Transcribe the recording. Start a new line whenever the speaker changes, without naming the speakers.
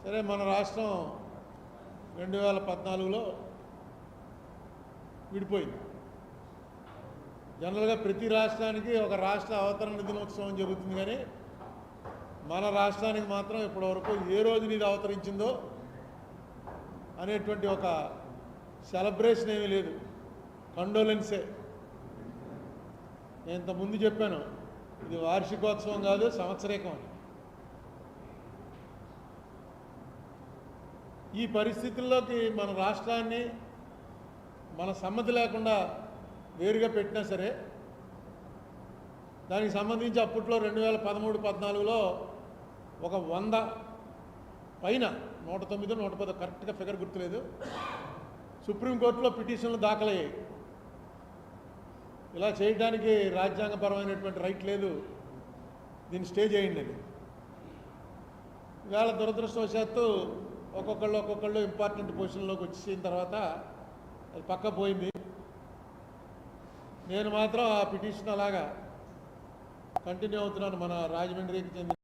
సరే మన రాష్ట్రం 2014లో విడిపోయింది. జనరల్గా ప్రతి రాష్ట్రానికి ఒక రాష్ట్ర అవతరణ దినోత్సవం జరుగుతుంది, కానీ మన రాష్ట్రానికి మాత్రం ఇప్పటివరకు ఏ రోజు ఇది అవతరించిందో అనేటువంటి ఒక సెలబ్రేషన్ ఏమీ లేదు, కండోలెన్సే. నేను ఇంతకుముందు చెప్పాను, ఇది వార్షికోత్సవం కాదు, సంవత్సరికం అని. ఈ పరిస్థితుల్లోకి మన రాష్ట్రాన్ని మన సమ్మతి లేకుండా వేరుగా పెట్టినా సరే, దానికి సంబంధించి అప్పట్లో 2013-14లో ఒక 100 పైన 109, 110 కరెక్ట్గా ఫిగర్ గుర్తులేదు, సుప్రీంకోర్టులో పిటిషన్లు దాఖలయ్యాయి. ఇలా చేయడానికి రాజ్యాంగపరమైనటువంటి రైట్ లేదు, దీన్ని స్టే చేయండి అని. ఇవాళ దురదృష్టవశాత్తు ఒక్కొక్కళ్ళు ఇంపార్టెంట్ పొజిషన్లోకి వచ్చిన తర్వాత అది పక్క పోయింది. నేను మాత్రం ఆ పిటిషన్ అలాగా కంటిన్యూ అవుతున్నాను. మన రాజమండ్రికి చెందిన